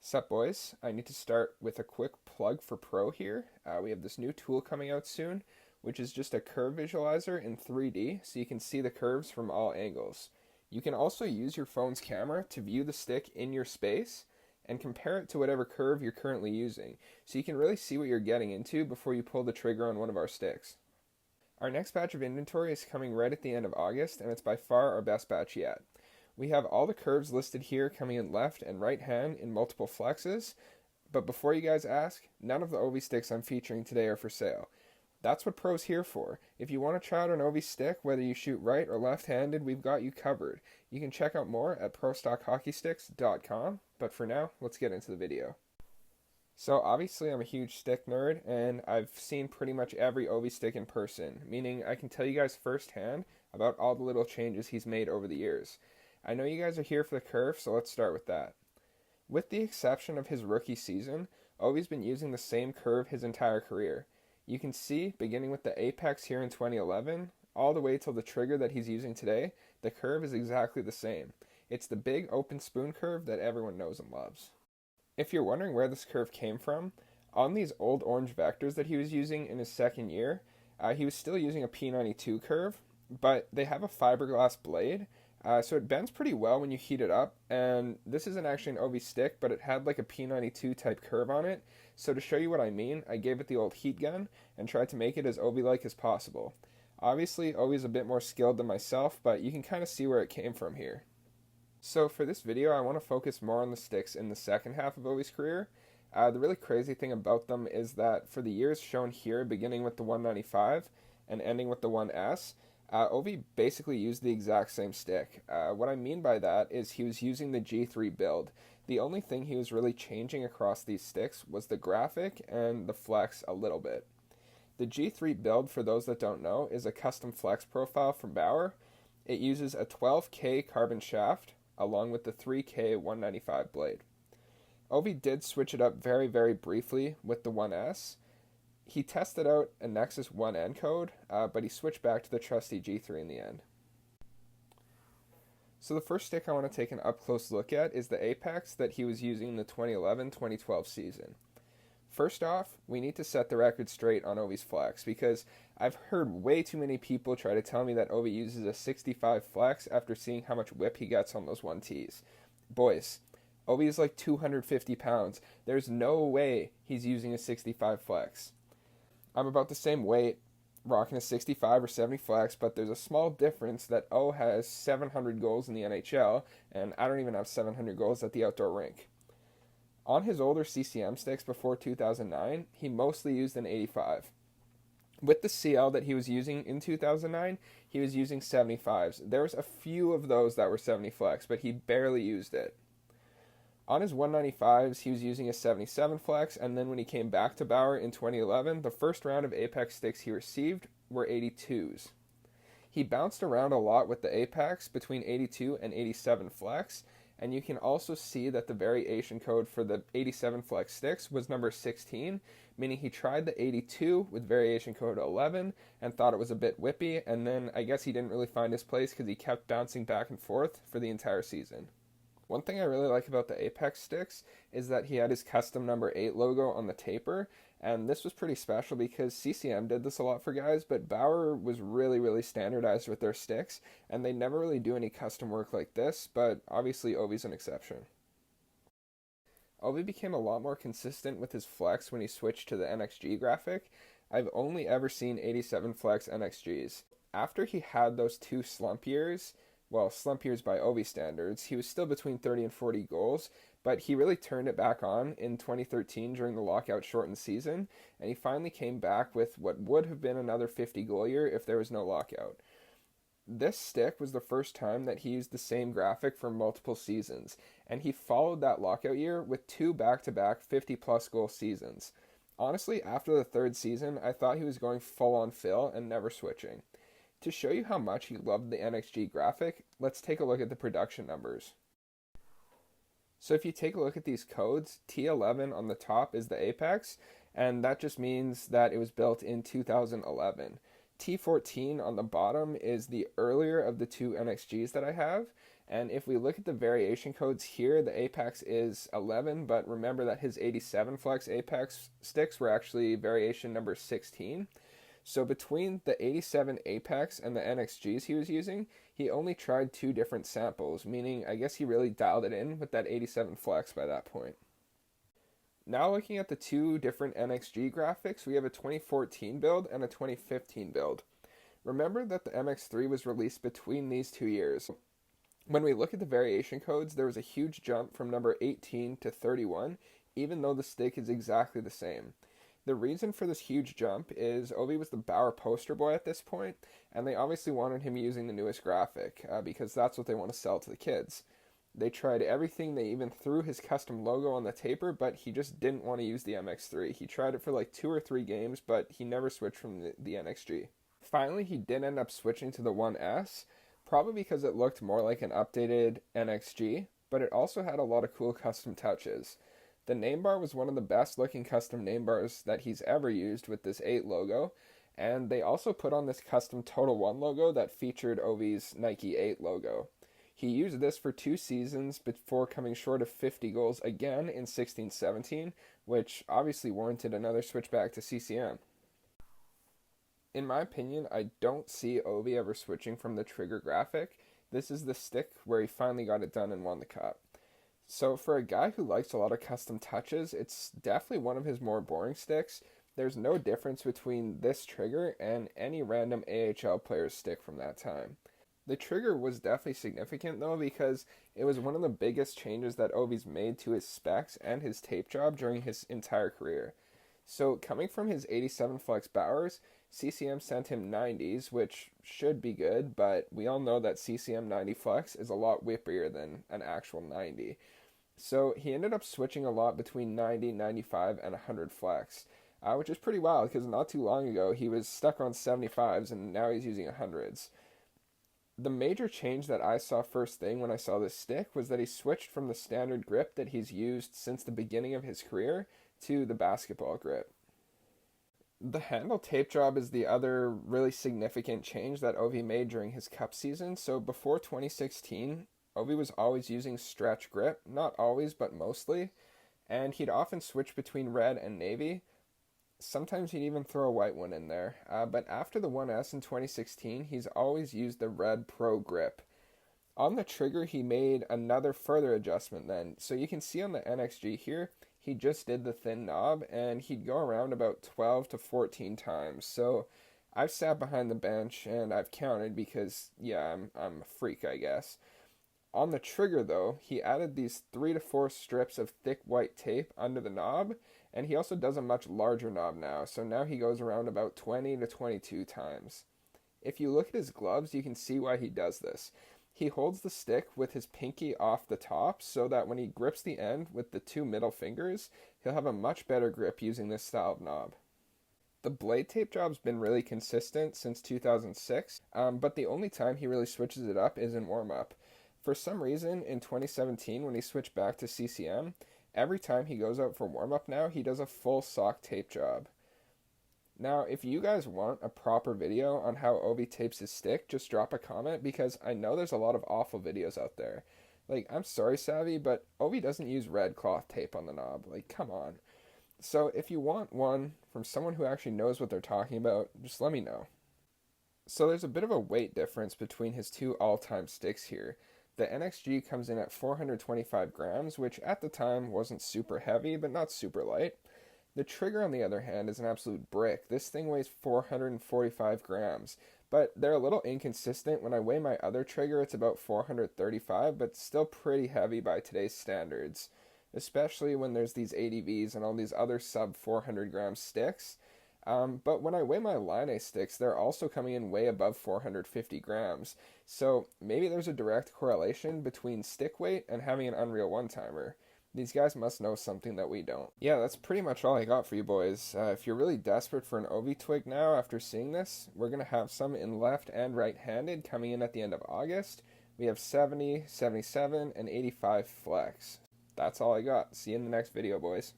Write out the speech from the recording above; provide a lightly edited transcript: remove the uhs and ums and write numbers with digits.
Sup boys, I need to start with a quick plug for Pro here. We have this new tool coming out soon, which is just a curve visualizer in 3D so you can see the curves from all angles. You can also use your phone's camera to view the stick in your space and compare it to whatever curve you're currently using, so you can really see what you're getting into before you pull the trigger on one of our sticks. Our next batch of inventory is coming right at the end of August, and it's by far our best batch yet. We have all the curves listed here coming in left and right hand in multiple flexes, but before you guys ask, none of the Ovie sticks I'm featuring today are for sale. That's what Pro's here for. If you want to try out an Ovie stick, whether you shoot right or left-handed, we've got you covered. You can check out more at prostockhockeysticks.com, but for now, let's get into the video. So obviously I'm a huge stick nerd, and I've seen pretty much every Ovie stick in person, meaning I can tell you guys firsthand about all the little changes he's made over the years. I know you guys are here for the curve, so let's start with that. With the exception of his rookie season, Ovie's been using the same curve his entire career. You can see, beginning with the Apex here in 2011, all the way till the trigger that he's using today, the curve is exactly the same. It's the big open spoon curve that everyone knows and loves. If you're wondering where this curve came from, on these old orange vectors that he was using in his second year, he was still using a P92 curve, but they have a fiberglass blade, so it bends pretty well when you heat it up, and this isn't actually an Ovie stick, but it had like a P92 type curve on it, so to show you what I mean, I gave it the old heat gun and tried to make it as Ovie-like as possible. Obviously, Ovie's a bit more skilled than myself, but you can kind of see where it came from here. So for this video, I want to focus more on the sticks in the second half of Ovie's career. The really crazy thing about them is that for the years shown here, beginning with the 195 and ending with the 1S, Ovie basically used the exact same stick. What I mean by that is he was using the G3 build. The only thing he was really changing across these sticks was the graphic and the flex a little bit. The G3 build, for those that don't know, is a custom flex profile from Bauer. It uses a 12K carbon shaft along with the 3K 195 blade. Ovie did switch it up very, very briefly with the 1S. He tested out a Nexus 1N code, but he switched back to the trusty G3 in the end. So the first stick I want to take an up-close look at is the Apex that he was using in the 2011-2012 season. First off, we need to set the record straight on Ovie's flex, because I've heard way too many people try to tell me that Ovie uses a 65 flex after seeing how much whip he gets on those 1Ts. Boys, Ovie is like 250 pounds. There's no way he's using a 65 flex. I'm about the same weight, rocking a 65 or 70 flex, but there's a small difference that O has 700 goals in the NHL, and I don't even have 700 goals at the outdoor rink. On his older CCM sticks before 2009, he mostly used an 85. With the CL that he was using in 2009, he was using 75s. There was a few of those that were 70 flex, but he barely used it. On his 195s, he was using a 77 flex, and then when he came back to Bauer in 2011, the first round of Apex sticks he received were 82s. He bounced around a lot with the Apex between 82 and 87 flex, and you can also see that the variation code for the 87 flex sticks was number 16, meaning he tried the 82 with variation code 11 and thought it was a bit whippy, and then I guess he didn't really find his place because he kept bouncing back and forth for the entire season. One thing I really like about the Apex sticks is that he had his custom number 8 logo on the taper, and this was pretty special because CCM did this a lot for guys, but Bauer was really standardized with their sticks, and they never really do any custom work like this, but obviously Ovie's an exception. Ovie became a lot more consistent with his flex when he switched to the NXG graphic. I've only ever seen 87 flex NXGs. After he had those 2 slump years, well, slump years by Ovie standards, he was still between 30 and 40 goals, but he really turned it back on in 2013 during the lockout shortened season, and he finally came back with what would have been another 50 goal year if there was no lockout. This stick was the first time that he used the same graphic for multiple seasons, and he followed that lockout year with 2 back-to-back 50-plus goal seasons. Honestly, after the 3rd season, I thought he was going full-on fill and never switching. To show you how much he loved the NXG graphic, let's take a look at the production numbers. So if you take a look at these codes, T11 on the top is the Apex, and that just means that it was built in 2011. T14 on the bottom is the earlier of the 2 NXGs that I have, And if we look at the variation codes here, the Apex is 11, but remember that his 87 Flex Apex sticks were actually variation number 16. So between the 87 Apex and the NXGs he was using, he only tried 2 different samples, meaning I guess he really dialed it in with that 87 Flex by that point. Now looking at the 2 different NXG graphics, we have a 2014 build and a 2015 build. Remember that the MX3 was released between these 2 years. When we look at the variation codes, there was a huge jump from number 18 to 31, even though the stick is exactly the same. The reason for this huge jump is Ovie was the Bauer poster boy at this point, and they obviously wanted him using the newest graphic, because that's what they want to sell to the kids. They tried everything, they even threw his custom logo on the taper, but he just didn't want to use the MX3. He tried it for like 2 or 3 games, but he never switched from the NXG. Finally, he did end up switching to the 1S, probably because it looked more like an updated NXG, but it also had a lot of cool custom touches. The name bar was one of the best looking custom name bars that he's ever used with this 8 logo, and they also put on this custom Total One logo that featured Ovie's Nike 8 logo. He used this for 2 seasons before coming short of 50 goals again in 16-17, which obviously warranted another switch back to CCM. In my opinion, I don't see Ovie ever switching from the Trigger graphic. This is the stick where he finally got it done and won the cup. So for a guy who likes a lot of custom touches, it's definitely one of his more boring sticks. There's no difference between this Trigger and any random AHL player's stick from that time. The Trigger was definitely significant though, because it was one of the biggest changes that Ovie's made to his specs and his tape job during his entire career. So coming from his 87 Flex Bauers, CCM sent him 90s, which should be good, but we all know that CCM 90 Flex is a lot whippier than an actual 90. So he ended up switching a lot between 90, 95, and 100 Flex, which is pretty wild because not too long ago he was stuck on 75s and now he's using 100s. The major change that I saw first thing when I saw this stick was that he switched from the standard grip that he's used since the beginning of his career to the basketball grip. The handle tape job is the other really significant change that Ovie made during his cup season. So before 2016, Ovie was always using stretch grip, not always, but mostly, and he'd often switch between red and navy. Sometimes he'd even throw a white one in there. But after the 1S in 2016, he's always used the red Pro grip. On the Trigger, he made another further adjustment then. So you can see on the NXG here, he just did the thin knob, and he'd go around about 12 to 14 times. So I've sat behind the bench, and I've counted because, yeah, I'm a freak, I guess. On the Trigger, though, he added these 3 to 4 strips of thick white tape under the knob, and he also does a much larger knob now, so now he goes around about 20 to 22 times. If you look at his gloves, you can see why he does this. He holds the stick with his pinky off the top so that when he grips the end with the 2 middle fingers, he'll have a much better grip using this style of knob. The blade tape job's been really consistent since 2006, but the only time he really switches it up is in warm-up. For some reason, in 2017, when he switched back to CCM, every time he goes out for warm-up now, he does a full sock tape job. Now, if you guys want a proper video on how Ovie tapes his stick, just drop a comment, because I know there's a lot of awful videos out there. Like, I'm sorry, Savvy, but Ovie doesn't use red cloth tape on the knob. Like, come on. So, if you want one from someone who actually knows what they're talking about, just let me know. So, there's a bit of a weight difference between his 2 all-time sticks here. The NXG comes in at 425 grams, which at the time wasn't super heavy, but not super light. The Trigger, on the other hand, is an absolute brick. This thing weighs 445 grams, but they're a little inconsistent. When I weigh my other Trigger, it's about 435, but still pretty heavy by today's standards, especially when there's these ADVs and all these other sub 400 gram sticks. But when I weigh my Line sticks, they're also coming in way above 450 grams. So maybe there's a direct correlation between stick weight and having an Unreal one-timer. These guys must know something that we don't. Yeah, that's pretty much all I got for you boys. If you're really desperate for an Ovie twig now after seeing this, we're going to have some in left and right-handed coming in at the end of August. We have 70, 77, and 85 flex. That's all I got. See you in the next video, boys.